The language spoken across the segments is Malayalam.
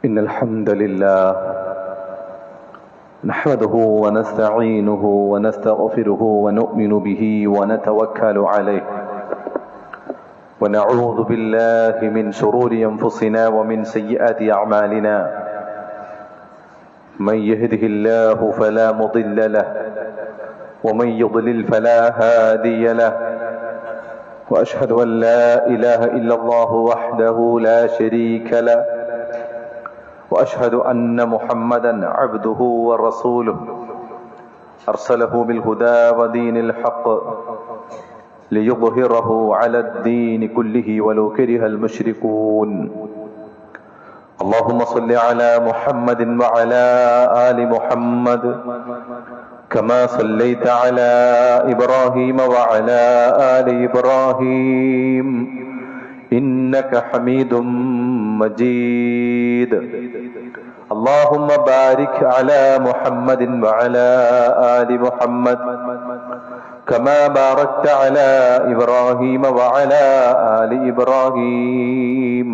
إن الحمد لله نحمده ونستعينه ونستغفره ونؤمن به ونتوكل عليه ونعوذ بالله من شرور أنفسنا ومن سيئات أعمالنا من يهده الله فلا مضل له ومن يضلل فلا هادي له وأشهد أن لا إله إلا الله وحده لا شريك له وأشهد أن محمدا عبده ورسوله أرسله بالهدى ودين الحق ليظهره على الدين كله ولو كره المشركون اللهم صل على محمد وعلى آل محمد كما صليت على إبراهيم وعلى آل إبراهيم إنك حميد مجيد اللهم بارك على محمد وعلى آل محمد كما باركت على إبراهيم وعلى آل إبراهيم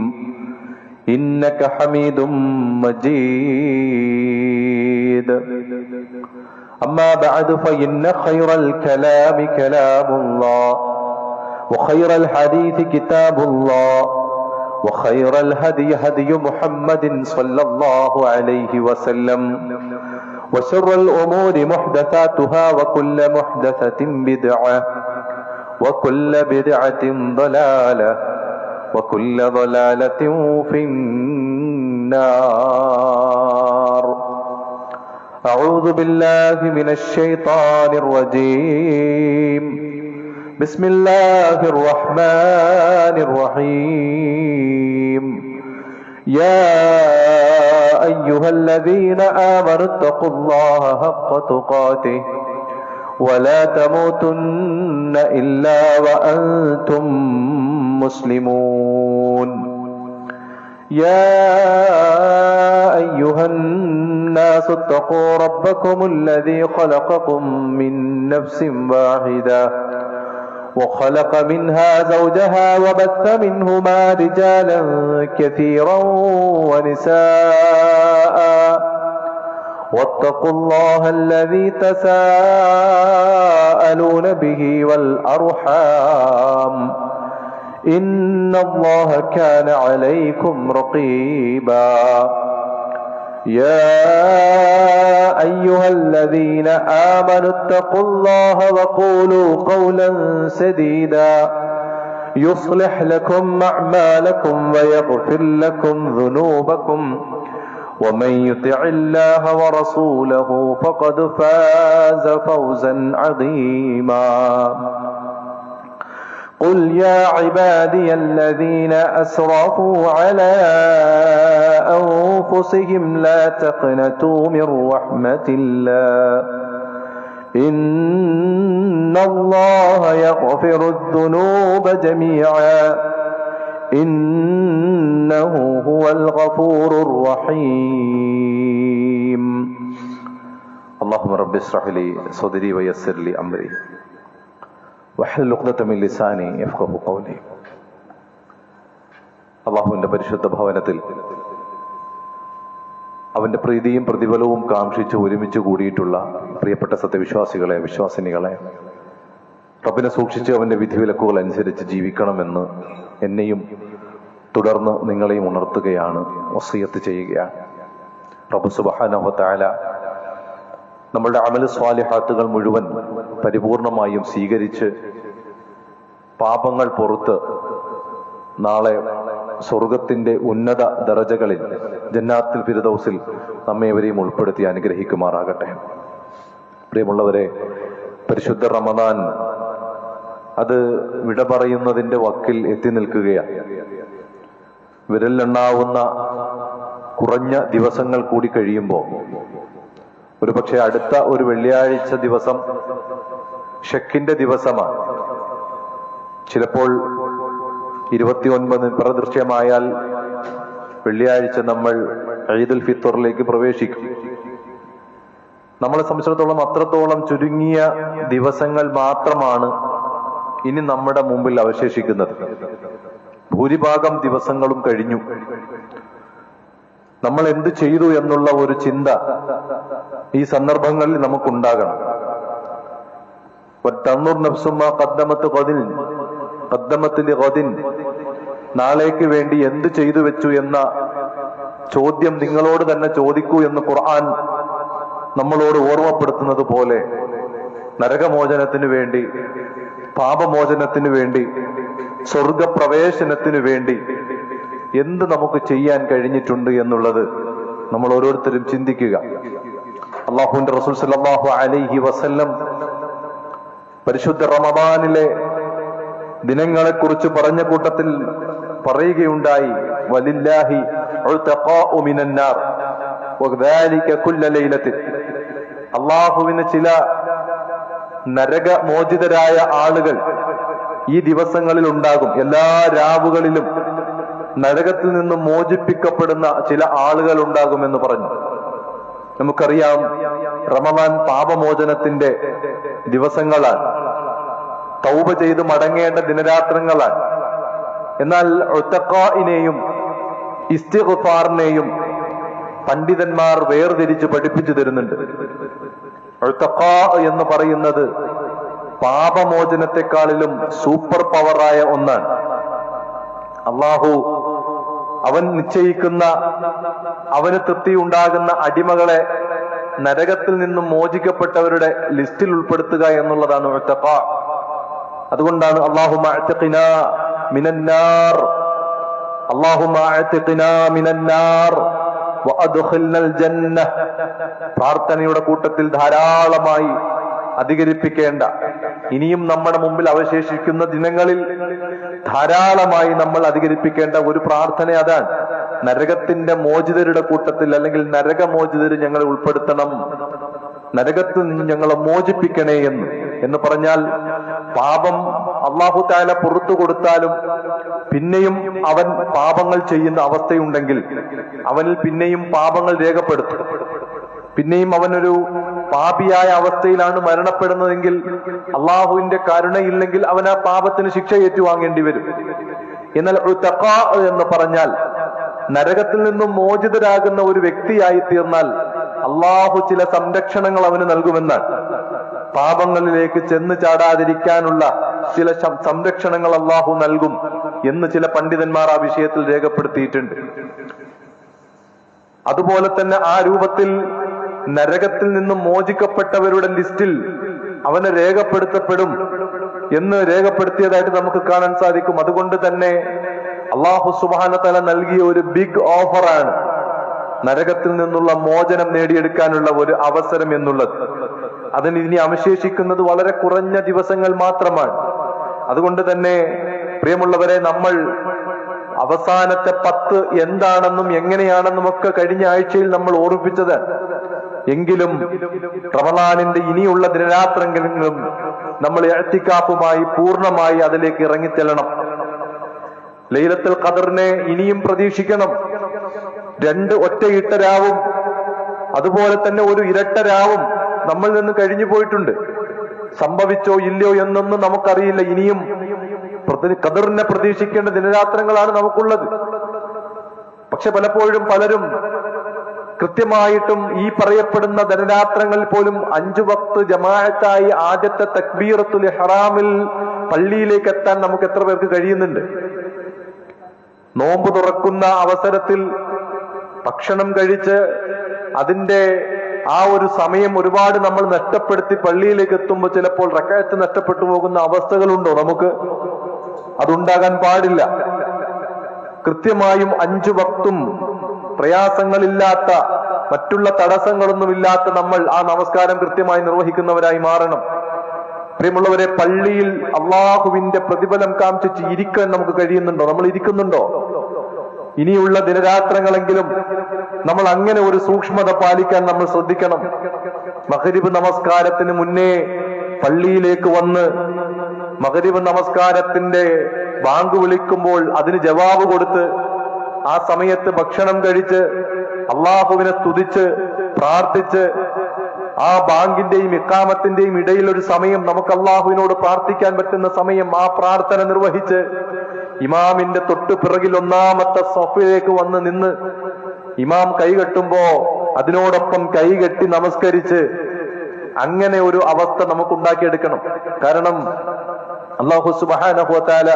إنك حميد مجيد أما بعد فإن خير الكلام كلام الله وخير الحديث كتاب الله وخير الهدي هدي محمد صلى الله عليه وسلم وشر الأمور محدثاتها وكل محدثة بدعة وكل بدعة ضلالة وكل ضلالة في النار. أعوذ بالله من الشيطان الرجيم. بسم الله الرحمن الرحيم. يا أيها الذين آمنوا اتقوا الله حق تقاته ولا تموتن إلا وأنتم مسلمون. يا أيها الناس اتقوا ربكم الذي خلقكم من نفس واحدة وخلق منها زوجها وبث منهما رجالا كثيرا ونساء واتقوا الله الذي تساءلون به والأرحام إن الله كان عليكم رقيبا. يا أيها الذين آمنوا اتقوا الله وقولوا قولا سديدا يصلح لكم أعمالكم ويغفر لكم ذنوبكم ومن يطع الله ورسوله فقد فاز فوزا عظيما. قل يا عبادي الذين أسرفوا على أنفسهم لا تقنطوا من رحمة الله إن الله يغفر الذنوب جميعا إنه هو الغفور الرحيم. اللهم رب اشرح لي صدري ويسر لي أمري വഹ്ലുൽ ഉഖ്ദത മിൻ ലിസാനി യഫ്ഖഹു ഖൗലി. അല്ലാഹുവിന്റെ പരിശുദ്ധ ഭവനത്തിൽ അവന്റെ പ്രീതിയും പ്രതിഫലവും കാംക്ഷിച്ച് ഒരുമിച്ച് കൂടിയിട്ടുള്ള പ്രിയപ്പെട്ട സത്യവിശ്വാസികളെ, വിശ്വാസിനികളെ, റബ്ബിനെ സൂക്ഷിച്ച് അവന്റെ വിധിവിലക്കുകൾ അനുസരിച്ച് ജീവിക്കണമെന്ന് എന്നെയും തുടർന്ന് നിങ്ങളെയും ഉണർത്തുകയാണ്, വസിയത്ത് ചെയ്യുകയാണ്. റബ്ബ് സുബ്ഹാനഹു വ തആല നമ്മളുടെ അമൽ സ്വാലിഹാത്തുകൾ മുഴുവൻ പരിപൂർണമായും സ്വീകരിച്ച് പാപങ്ങൾ പൊറുത്ത് നാളെ സ്വർഗത്തിന്റെ ഉന്നത ദറജകളിൽ ജന്നാത്തുൽ ഫിർദൗസിൽ നമ്മേവരെയും ഉൾപ്പെടുത്തി അനുഗ്രഹിക്കുമാറാകട്ടെ. പ്രിയമുള്ളവരെ, പരിശുദ്ധ റമദാൻ അത് വിട പറയുന്നതിന്റെ വക്കിൽ എത്തി നിൽക്കുകയാണ്. വിരലിലെണ്ണാവുന്ന കുറഞ്ഞ ദിവസങ്ങൾ കൂടി കഴിയുമ്പോൾ ഒരുപക്ഷെ അടുത്ത ഒരു വെള്ളിയാഴ്ച ദിവസം ഷക്കിന്റെ ദിവസമാണ്. ചിലപ്പോൾ 29 പ്രദൃശ്യമായാൽ വെള്ളിയാഴ്ച നമ്മൾ ഈദുൽ ഫിത്തറിലേക്ക് പ്രവേശിക്കും. നമ്മളെ സംബന്ധിച്ചിടത്തോളം അത്രത്തോളം ചുരുങ്ങിയ ദിവസങ്ങൾ മാത്രമാണ് ഇനി നമ്മുടെ മുമ്പിൽ അവശേഷിക്കുന്നത്. ഭൂരിഭാഗം ദിവസങ്ങളും കഴിഞ്ഞു. നമ്മൾ എന്ത് ചെയ്തു എന്നുള്ള ഒരു ചിന്ത ഈ സന്ദർഭങ്ങളിൽ നമുക്കുണ്ടാകണം. നാളേക്ക് വേണ്ടി എന്ത് ചെയ്തു വെച്ചു എന്ന ചോദ്യം നിങ്ങളോട് തന്നെ ചോദിക്കൂ എന്ന് ഖുർആൻ നമ്മളോട് ഓർമ്മപ്പെടുത്തുന്നത് പോലെ നരകമോചനത്തിനു വേണ്ടി, പാപമോചനത്തിനു വേണ്ടി, സ്വർഗപ്രവേശനത്തിനു വേണ്ടി എന്ത് നമുക്ക് ചെയ്യാൻ കഴിഞ്ഞിട്ടുണ്ട് എന്നുള്ളത് നമ്മൾ ഓരോരുത്തരും ചിന്തിക്കുക. അല്ലാഹുവിന്റെ റസൂൽ സല്ലല്ലാഹു അലൈഹി വസല്ലം പരിശുദ്ധ റമദാനിലെ ദിനങ്ങളെ കുറിച്ച് പറഞ്ഞ കൂട്ടത്തിൽ പറയുകയുണ്ടായി, വലില്ലാഹി ഉതഖാഉ മിനന്നാർ വദാലിക കുല്ല ലൈലത്തിൻ. അല്ലാഹുവിന് ചില നരകമോചിതരായ ആളുകൾ ഈ ദിവസങ്ങളിൽ ഉണ്ടാകും. എല്ലാ രാവുകളിലും നരകത്തിൽ നിന്നും മോചിപ്പിക്കപ്പെടുന്ന ചില ആളുകൾ ഉണ്ടാകുമെന്ന് പറഞ്ഞു. നമുക്കറിയാം, റമദാൻ പാപമോചനത്തിന്റെ ദിവസങ്ങളാണ്, തൗബ ചെയ്ത് മടങ്ങേണ്ട ദിനരാത്രങ്ങളാണ്. എന്നാൽ ഉതഖാഇനെയും ഇസ്തിഗ്ഫാറിനെയും പണ്ഡിതന്മാർ വേർതിരിച്ച് പഠിപ്പിച്ചു തരുന്നുണ്ട്. ഉതഖാ എന്ന് പറയുന്നത് പാപമോചനത്തെക്കാളിലും സൂപ്പർ പവറായ ഒന്നാണ്. അള്ളാഹു അവൻ നിശ്ചയിക്കുന്ന, അവന് തൃപ്തി ഉണ്ടാകുന്ന അടിമകളെ നരകത്തിൽ നിന്നും മോചിക്കപ്പെട്ടവരുടെ ലിസ്റ്റിൽ ഉൾപ്പെടുത്തുക എന്നുള്ളതാണ് ഉതഖാ. അതുകൊണ്ടാണ് അല്ലാഹുമ്മ അഅ്തിഖ്നാ മിനന്നാർ, അല്ലാഹുമ്മ അഅ്തിഖ്നാ മിനന്നാർ വഅദ്ഖിൽനൽ ജന്ന. പ്രാർത്ഥനയുടെ കൂട്ടത്തിൽ ധാരാളമായി അധികരിപ്പിക്കേണ്ട, ഇനിയും നമ്മുടെ മുമ്പിൽ അവശേഷിക്കുന്ന ദിനങ്ങളിൽ ധാരാളമായി നമ്മൾ അധികരിപ്പിക്കേണ്ട ഒരു പ്രാർത്ഥന അതാണ്. നരകത്തിന്റെ മോചിതരുടെ കൂട്ടത്തിൽ, അല്ലെങ്കിൽ നരകമോചിതര് ഞങ്ങളെ ഉൾപ്പെടുത്തണം, നരകത്തിൽ നിന്ന് ഞങ്ങളെ മോചിപ്പിക്കണേ എന്ന് പറഞ്ഞാൽ, പാപം അല്ലാഹു തആല പുറത്തു കൊടുത്താലും പിന്നെയും അവൻ പാപങ്ങൾ ചെയ്യുന്ന അവസ്ഥയുണ്ടെങ്കിൽ അവനിൽ പിന്നെയും പാപങ്ങൾ രേഖപ്പെടുത്തും. പിന്നെയും അവനൊരു പാപിയായ അവസ്ഥയിലാണ് മരണപ്പെടുന്നതെങ്കിൽ, അള്ളാഹുവിന്റെ കരുണയില്ലെങ്കിൽ അവൻ ആ പാപത്തിന് ശിക്ഷ ഏറ്റുവാങ്ങേണ്ടി വരും. എന്നാൽ ഉതഖാ എന്ന് പറഞ്ഞാൽ നരകത്തിൽ നിന്നും മോചിതരാകുന്ന ഒരു വ്യക്തിയായി തീർന്നാൽ അള്ളാഹു ചില സംരക്ഷണങ്ങൾ അവന് നൽകുമെന്നാണ്. പാപങ്ങളിലേക്ക് ചെന്ന് ചാടാതിരിക്കാനുള്ള ചില സംരക്ഷണങ്ങൾ അള്ളാഹു നൽകും എന്ന് ചില പണ്ഡിതന്മാർ ആ വിഷയത്തിൽ രേഖപ്പെടുത്തിയിട്ടുണ്ട്. അതുപോലെ തന്നെ ആ രൂപത്തിൽ നരകത്തിൽ നിന്നും മോചിക്കപ്പെട്ടവരുടെ ലിസ്റ്റിൽ അവന് രേഖപ്പെടുത്തപ്പെടും എന്ന് രേഖപ്പെടുത്തിയതായിട്ട് നമുക്ക് കാണാൻ സാധിക്കും. അതുകൊണ്ട് തന്നെ അല്ലാഹു സുബ്ഹാനഹു വ തആല നൽകിയ ഒരു ബിഗ് ഓഫറാണ് നരകത്തിൽ നിന്നുള്ള മോചനം നേടിയെടുക്കാനുള്ള ഒരു അവസരം എന്നുള്ളത്. അതിന് ഇനി അവശേഷിക്കുന്നത് വളരെ കുറഞ്ഞ ദിവസങ്ങൾ മാത്രമാണ്. അതുകൊണ്ട് തന്നെ പ്രിയമുള്ളവരെ, നമ്മൾ അവസാനത്തെ 10 എന്താണെന്നും എങ്ങനെയാണെന്നും ഒക്കെ കഴിഞ്ഞ ആഴ്ചയിൽ നമ്മൾ ഓർമ്മിപ്പിച്ചത്. എങ്കിലും റമളാനിന്റെ ഇനിയുള്ള ദിനരാത്രങ്ങളിലും നമ്മൾ ഇഅ്തികാഫുമായി പൂർണ്ണമായി അതിലേക്ക് ഇറങ്ങിച്ചെല്ലണം. ലൈലത്തുൽ ഖദറിനെ ഇനിയും പ്രതീക്ഷിക്കണം. 2 ഒറ്റയിട്ട രാവും അതുപോലെ തന്നെ ഒരു ഇരട്ട രാവും നമ്മൾ നിന്ന് കഴിഞ്ഞു പോയിട്ടുണ്ട്. സംഭവിച്ചോ ഇല്ലയോ എന്നൊന്നും നമുക്കറിയില്ല. ഇനിയും ഖദറിനെ പ്രതീക്ഷിക്കേണ്ട ദിനരാത്രങ്ങളാണ് നമുക്കുള്ളത്. പക്ഷെ പലപ്പോഴും പലരും കൃത്യമായിട്ടും ഈ പറയപ്പെടുന്ന ദിനരാത്രങ്ങളിൽ പോലും 5 വക്ത് ജമാഅത്തായി ആദ്യത്തെ തക്ബീറത്തുൽ ഇഹ്റാമിൽ പള്ളിയിലേക്ക് എത്താൻ നമുക്ക് എത്ര പേർക്ക് കഴിയുന്നുണ്ട്? നോമ്പ് തുറക്കുന്ന അവസരത്തിൽ ഭക്ഷണം കഴിച്ച് അതിന്റെ ആ ഒരു സമയം ഒരുപാട് നമ്മൾ നഷ്ടപ്പെടുത്തി പള്ളിയിലേക്ക് എത്തുമ്പോൾ ചിലപ്പോൾ റക്അത്ത് നഷ്ടപ്പെട്ടു പോകുന്ന അവസ്ഥകളുണ്ടോ? നമുക്ക് അതുണ്ടാകാൻ പാടില്ല. കൃത്യമായും 5 വക്തും പ്രയാസങ്ങളില്ലാത്ത, മറ്റുള്ള തടസ്സങ്ങളൊന്നുമില്ലാത്ത നമ്മൾ ആ നമസ്കാരം കൃത്യമായി നിർവഹിക്കുന്നവരായി മാറണം. പ്രിയമുള്ളവരെ, പള്ളിയിൽ അള്ളാഹുവിന്റെ പ്രതിഫലം കാംക്ഷിച്ച് ഇരിക്കാൻ നമുക്ക് കഴിയുന്നുണ്ടോ? നമ്മൾ ഇരിക്കുന്നുണ്ടോ? ഇനിയുള്ള ദിനരാത്രങ്ങളെങ്കിലും നമ്മൾ അങ്ങനെ ഒരു സൂക്ഷ്മത പാലിക്കാൻ നമ്മൾ ശ്രദ്ധിക്കണം. മഗ്രിബ് നമസ്കാരത്തിന് മുന്നേ പള്ളിയിലേക്ക് വന്ന് മഗ്രിബ് നമസ്കാരത്തിന്റെ ബാങ്ക് വിളിക്കുമ്പോൾ അതിന് ജവാബ് കൊടുത്ത് ആ സമയത്ത് ഭക്ഷണം കഴിച്ച് അള്ളാഹുവിനെ സ്തുതിച്ച് പ്രാർത്ഥിച്ച് ആ ബാങ്കിന്റെയും ഇഖാമത്തിന്റെയും ഇടയിൽ ഒരു സമയം നമുക്ക് അള്ളാഹുവിനോട് പ്രാർത്ഥിക്കാൻ പറ്റുന്ന സമയം, ആ പ്രാർത്ഥന നിർവഹിച്ച് ഇമാമിന്റെ തൊട്ടു പിറകിൽ ഒന്നാമത്തെ സഫിലേക്ക് വന്ന് നിന്ന് ഇമാം കൈകെട്ടുമ്പോ അതിനോടൊപ്പം കൈകെട്ടി നമസ്കരിച്ച് അങ്ങനെ ഒരു അവസ്ഥ നമുക്കുണ്ടാക്കിയെടുക്കണം. കാരണം അല്ലാഹു സുബ്ഹാനഹു വ തആല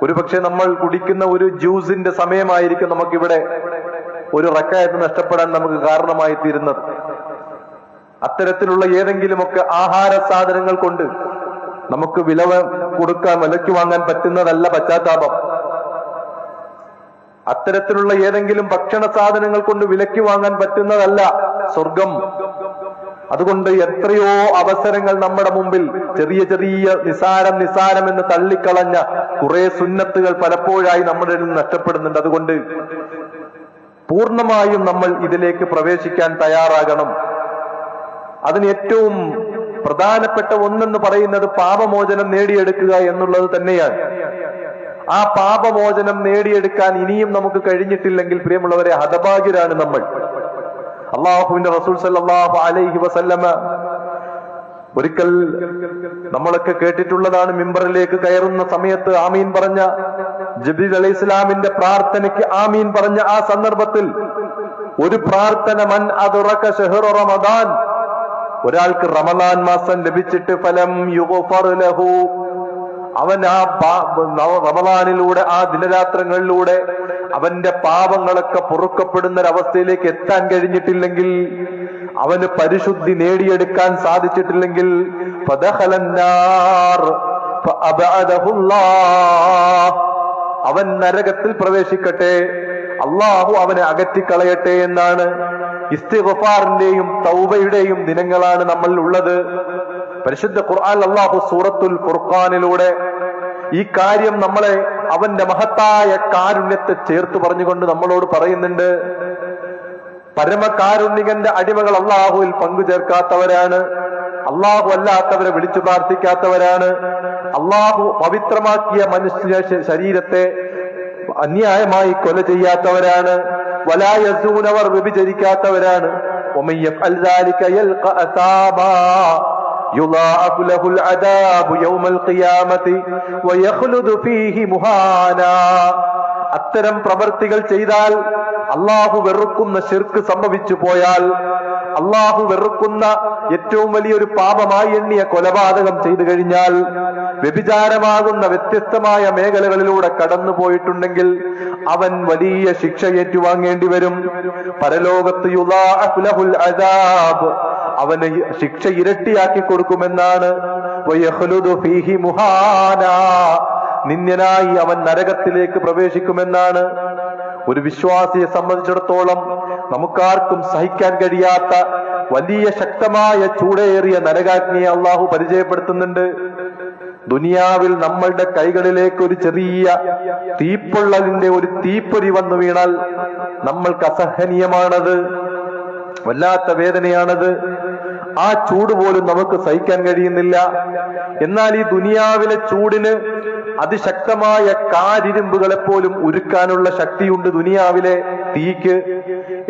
ഒരുപക്ഷെ നമ്മൾ കുടിക്കുന്ന ഒരു ജ്യൂസിന്റെ സമയമായിരിക്കും നമുക്കിവിടെ ഒരു റക്അത്ത് നഷ്ടപ്പെടാൻ നമുക്ക് കാരണമായി തീരുന്നത്. അത്തരത്തിലുള്ള ഏതെങ്കിലുമൊക്കെ ആഹാര സാധനങ്ങൾ കൊണ്ട് നമുക്ക് വിലയ്ക്ക് വാങ്ങാൻ പറ്റുന്നതല്ല പശ്ചാത്താപം. അത്തരത്തിലുള്ള ഏതെങ്കിലും ഭക്ഷണ സാധനങ്ങൾ കൊണ്ട് വിലയ്ക്ക് വാങ്ങാൻ പറ്റുന്നതല്ല സ്വർഗം. അതുകൊണ്ട് എത്രയോ അവസരങ്ങൾ നമ്മുടെ മുമ്പിൽ ചെറിയ ചെറിയ നിസാരം എന്ന് തള്ളിക്കളഞ്ഞ കുറെ സുന്നത്തുകൾ പലപ്പോഴായി നമ്മുടെ നഷ്ടപ്പെടുന്നുണ്ട്. അതുകൊണ്ട് പൂർണ്ണമായും നമ്മൾ ഇതിലേക്ക് പ്രവേശിക്കാൻ തയ്യാറാകണം. അതിന് ഏറ്റവും പ്രധാനപ്പെട്ട ഒന്നെന്ന് പറയുന്നത് പാപമോചനം നേടിയെടുക്കുക എന്നുള്ളത് തന്നെയാണ്. ആ പാപമോചനം നേടിയെടുക്കാൻ ഇനിയും നമുക്ക് കഴിഞ്ഞിട്ടില്ലെങ്കിൽ പ്രിയമുള്ളവരെ, ഹതഭാഗ്യരാണ് നമ്മൾ. അള്ളാഹുവിന്റെ റസൂൽ സല്ലല്ലാഹു അലൈഹി വസല്ലമ ഒരിക്കൽ നമ്മളൊക്കെ കേട്ടിട്ടുള്ളതാണ്, മിമ്പറിലേക്ക് കയറുന്ന സമയത്ത് ആമീൻ പറഞ്ഞ ജിബ്രീൽ അലൈഹിസ്സലാമിന്റെ പ്രാർത്ഥനയ്ക്ക് ആമീൻ പറഞ്ഞ ആ സന്ദർഭത്തിൽ ഒരു പ്രാർത്ഥന, മൻ അദ്റക ശഹ്റ റമദാൻ, ഒരാൾക്ക് റമദാൻ മാസം ലഭിച്ചിട്ട് ഫലം യുഗ്ഫർ ലഹു, അവൻ ആ റമദാനിലൂടെ ആ ദിനരാത്രങ്ങളിലൂടെ അവന്റെ പാപങ്ങളൊക്കെ പൊറുക്കപ്പെടുന്ന ഒരവസ്ഥയിലേക്ക് എത്താൻ കഴിഞ്ഞിട്ടില്ലെങ്കിൽ, അവന് പരിശുദ്ധി നേടിയെടുക്കാൻ സാധിച്ചിട്ടില്ലെങ്കിൽ അവൻ നരകത്തിൽ പ്രവേശിക്കട്ടെ, അള്ളാഹു അവനെ അകറ്റിക്കളയട്ടെ എന്നാണ്. ഇസ്തിഗ്ഫാറിന്റെയും തൗബയുടെയും ദിനങ്ങളാണ് നമ്മൾ ഉള്ളത്. പരിശുദ്ധ ഖുർആൻ അല്ലാഹു സൂറത്തുൽ ഫുർഖാനിലൂടെ ഈ കാര്യം നമ്മളെ അവന്റെ മഹത്തായ കാരുണ്യത്തെ ചേർത്ത് പറഞ്ഞുകൊണ്ട് നമ്മളോട് പറയുന്നുണ്ട്. പരമകാരുണ്യകന്റെ അടിമകൾ അള്ളാഹുവിൽ പങ്കുചേർക്കാത്തവരാണ്, അള്ളാഹു അല്ലാത്തവരെ വിളിച്ചു പ്രാർത്ഥിക്കാത്തവരാണ്, അള്ളാഹു പവിത്രമാക്കിയ മനുഷ്യ ശരീരത്തെ അന്യായമായി കൊല ചെയ്യാത്തവരാണ്, വലാ യസൂൻ, അവർ വ്യഭിചരിക്കാത്തവരാണ്. വമൻ യഫ്അൽ ദാലിക യൽഖ അസാബാ യുളാഅഫു ലഹുൽ അദാബു യൗമൽ ഖിയാമത്തി വയഖ്ലുദു ഫീഹി മുഹാനാ. അത്തരം പ്രവർത്തികൾ ചെയ്താൽ, അള്ളാഹു വെറുക്കുന്ന ശിർക്ക് സംഭവിച്ചു പോയാൽ, അള്ളാഹു വെറുക്കുന്ന ഏറ്റവും വലിയൊരു പാപമായി എണ്ണിയ കൊലപാതകം ചെയ്തു കഴിഞ്ഞാൽ, വ്യഭിചാരമാകുന്ന വ്യത്യസ്തമായ മേഖലകളിലൂടെ കടന്നു പോയിട്ടുണ്ടെങ്കിൽ അവൻ വലിയ ശിക്ഷ ഏറ്റുവാങ്ങേണ്ടി വരും. പരലോകത്ത് യുളാഅഫു ലഹുൽ അദാബ്, അവന് ശിക്ഷ ഇരട്ടിയാക്കി കൊടുക്കുമെന്നാണ്. വയഖ്ലുദു ഫീഹി മുഹാനാ, നിന്ദ്യനായി അവൻ നരകത്തിലേക്ക് പ്രവേശിക്കുമെന്നാണ്. ഒരു വിശ്വാസിയെ സംബന്ധിച്ചിടത്തോളം നമുക്കാർക്കും സഹിക്കാൻ കഴിയാത്ത വലിയ ശക്തമായ ചൂടേറിയ നരകാഗ്നിയെ അള്ളാഹു പരിചയപ്പെടുത്തുന്നുണ്ട്. ദുനിയാവിൽ നമ്മളുടെ കൈകളിലേക്ക് ഒരു ചെറിയ തീപ്പൊള്ളലിന്റെ ഒരു തീപ്പൊരി വന്നു വീണാൽ നമ്മൾക്ക് അസഹനീയമാണത്, വല്ലാത്ത വേദനയാണത്. ആ ചൂട് പോലും നമുക്ക് സഹിക്കാൻ കഴിയുന്നില്ല. എന്നാൽ ഈ ദുനിയാവിലെ ചൂടിന് അതിശക്തമായ കാരിരുമ്പുകളെപ്പോലും ഉരുക്കാനുള്ള ശക്തിയുണ്ട് ദുനിയാവിലെ തീക്ക്.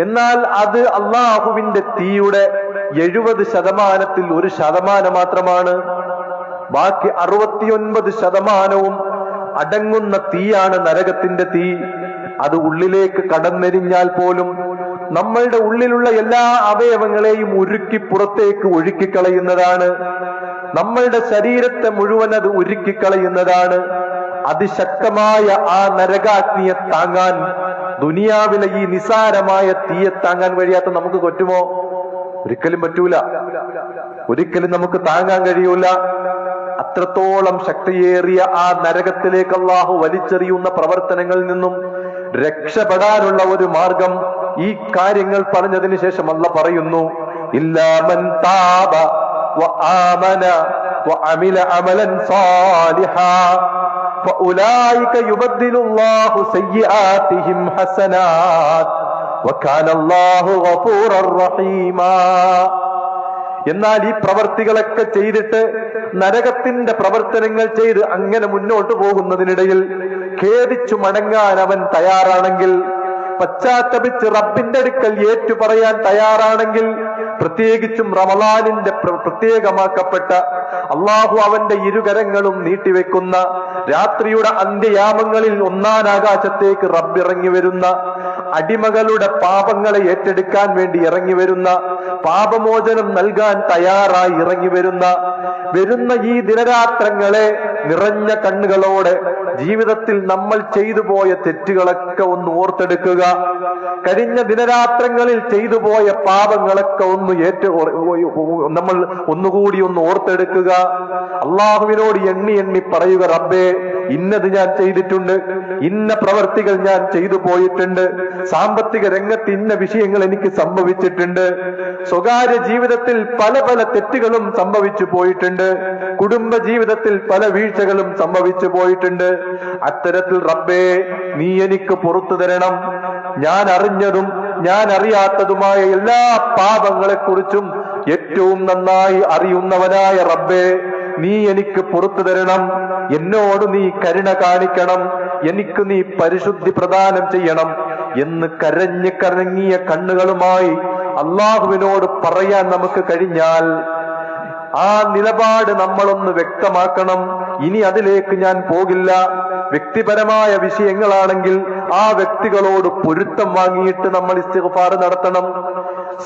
എന്നാൽ അത് അള്ളാഹുവിന്റെ തീയുടെ 70%-ൽ 1% മാത്രമാണ്. ബാക്കി 69% അടങ്ങുന്ന തീയാണ് നരകത്തിന്റെ തീ. അത് ഉള്ളിലേക്ക് കടന്നെരിഞ്ഞാൽ പോലും നമ്മളുടെ ഉള്ളിലുള്ള എല്ലാ അവയവങ്ങളെയും ഉരുക്കി പുറത്തേക്ക് ഒഴുക്കിക്കളയുന്നതാണ്. നമ്മളുടെ ശരീരത്തെ മുഴുവൻ അത് ഉരുക്കിക്കളയുന്നതാണ്. അതിശക്തമായ ആ നരകാഗ്നിയെ താങ്ങാൻ, ദുനിയാവിലെ ഈ നിസാരമായ തീയെ താങ്ങാൻ കഴിയാത്ത നമുക്ക് പറ്റുമോ? ഒരിക്കലും പറ്റൂല, ഒരിക്കലും നമുക്ക് താങ്ങാൻ കഴിയൂല. അത്രത്തോളം ശക്തിയേറിയ ആ നരകത്തിലേക്ക് അല്ലാഹു വലിച്ചെറിയുന്ന പ്രവർത്തനങ്ങളിൽ നിന്നും രക്ഷപ്പെടാനുള്ള ഒരു മാർഗം ഈ കാര്യങ്ങൾ പറഞ്ഞതിന് ശേഷം അല്ലാഹു പറയുന്നു, ഇല്ലാ മൻ താബ വആമന വഅമില അമലൻ സാലിഹാ ഫഉലൈക യുബദ്ദിലുല്ലാഹു സയ്യിആതിഹിം ഹസനാത് വകാന അല്ലാഹു ഗഫൂറർ റഹീമാ. എന്നാൽ ഈ പ്രവർത്തികളൊക്കെ ചെയ്തിട്ട് നരകത്തിന്റെ പ്രവർത്തനങ്ങൾ ചെയ്ത് അങ്ങനെ മുന്നോട്ട് പോകുന്നതിനിടയിൽ ഖേദിച്ചു മടങ്ങാൻ അവൻ തയ്യാറാണെങ്കിൽ, പശ്ചാത്തപിച്ച് റബ്ബിന്റെ അടുക്കൽ ഏറ്റു പറയാൻ തയ്യാറാണെങ്കിൽ, പ്രത്യേകിച്ചും റമളാനിന്റെ പ്രത്യേകമാക്കപ്പെട്ട അള്ളാഹു അവന്റെ ഇരുകരങ്ങളും നീട്ടിവെക്കുന്ന രാത്രിയുടെ അന്ത്യയാമങ്ങളിൽ ഒന്നാനാകാശത്തേക്ക് റബ്ബിറങ്ങി വരുന്ന, അടിമകളുടെ പാപങ്ങളെ ഏറ്റെടുക്കാൻ വേണ്ടി ഇറങ്ങി വരുന്ന, പാപമോചനം നൽകാൻ തയ്യാറായി ഇറങ്ങി വരുന്ന ഈ ദിനരാത്രങ്ങളെ നിറഞ്ഞ കണ്ണുകളോടെ ജീവിതത്തിൽ നമ്മൾ ചെയ്തു പോയ തെറ്റുകളൊക്കെ ഒന്ന് ഓർത്തെടുക്കുക. കഴിഞ്ഞ ദിനരാത്രങ്ങളിൽ ചെയ്തു പോയ പാപങ്ങളൊക്കെ നമ്മൾ ഒന്നുകൂടി ഒന്ന് ഓർത്തെടുക്കുക. അള്ളാഹുവിനോട് എണ്ണി എണ്ണി പറയുക, റബ്ബേ ഇന്നത് ഞാൻ ചെയ്തിട്ടുണ്ട്, ഇന്ന പ്രവർത്തികൾ ഞാൻ ചെയ്തു പോയിട്ടുണ്ട്, സാമ്പത്തിക രംഗത്ത് ഇന്ന വിഷയങ്ങൾ എനിക്ക് സംഭവിച്ചിട്ടുണ്ട്, സ്വകാര്യ ജീവിതത്തിൽ പല പല തെറ്റുകളും സംഭവിച്ചു പോയിട്ടുണ്ട്, കുടുംബ ജീവിതത്തിൽ പല വീഴ്ചകളും സംഭവിച്ചു പോയിട്ടുണ്ട്. അത്തരത്തിൽ റബ്ബേ നീ എനിക്ക് പുറത്തു തരണം. ഞാൻ അറിഞ്ഞതും ഞാൻ അറിയാത്തതുമായ എല്ലാ പാപങ്ങളെക്കുറിച്ചും ഏറ്റവും നന്നായി അറിയുന്നവനായ റബ്ബേ നീ എനിക്ക് പുറത്തു തരണം. എന്നോട് നീ കരുണ കാണിക്കണം. എനിക്ക് നീ പരിശുദ്ധി പ്രദാനം ചെയ്യണം എന്ന് കരഞ്ഞ് കരങ്ങിയ കണ്ണുകളുമായി അള്ളാഹുവിനോട് പറയാൻ നമുക്ക് കഴിഞ്ഞാൽ ആ നിലപാട് നമ്മളൊന്ന് വ്യക്തമാക്കണം. ഇനി അതിലേക്ക് ഞാൻ പോകില്ല. വ്യക്തിപരമായ വിഷയങ്ങളാണെങ്കിൽ ആ വ്യക്തികളോട് പൊരുത്തം വാങ്ങിയിട്ട് നമ്മൾ ഇസ്തിഗ്ഫാർ നടത്തണം.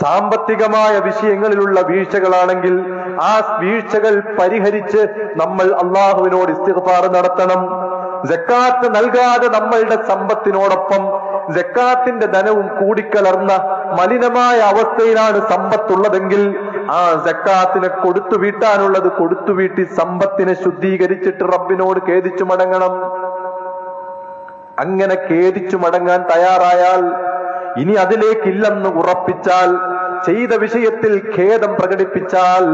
സാമ്പത്തികമായ വിഷയങ്ങളിലുള്ള വീഴ്ചകളാണെങ്കിൽ ആ വീഴ്ചകൾ പരിഹരിച്ച് നമ്മൾ അള്ളാഹുവിനോട് ഇസ്തിഗ്ഫാർ നടത്തണം. സക്കാത്ത് നൽകാതെ നമ്മളുടെ സമ്പത്തിനോടൊപ്പം സക്കാത്തിന്റെ ധനവും കൂടിക്കലർന്ന മലിനമായ അവസ്ഥയിലാണ് സമ്പത്തുള്ളതെങ്കിൽ ആ സക്കാത്തിനെ കൊടുത്തു വീട്ടാനുള്ളത് കൊടുത്തു വീട്ടി സമ്പത്തിനെ ശുദ്ധീകരിച്ചിട്ട് റബ്ബിനോട് ഖേദിച്ചു മടങ്ങണം. അങ്ങനെ ഖേദിച്ചു മടങ്ങാൻ തയ്യാറായാൽ, ഇനി അതിലേക്കില്ലെന്ന് ഉറപ്പിച്ചാൽ, ചെയ്ത വിഷയത്തിൽ ഖേദം പ്രകടിപ്പിച്ചാൽ,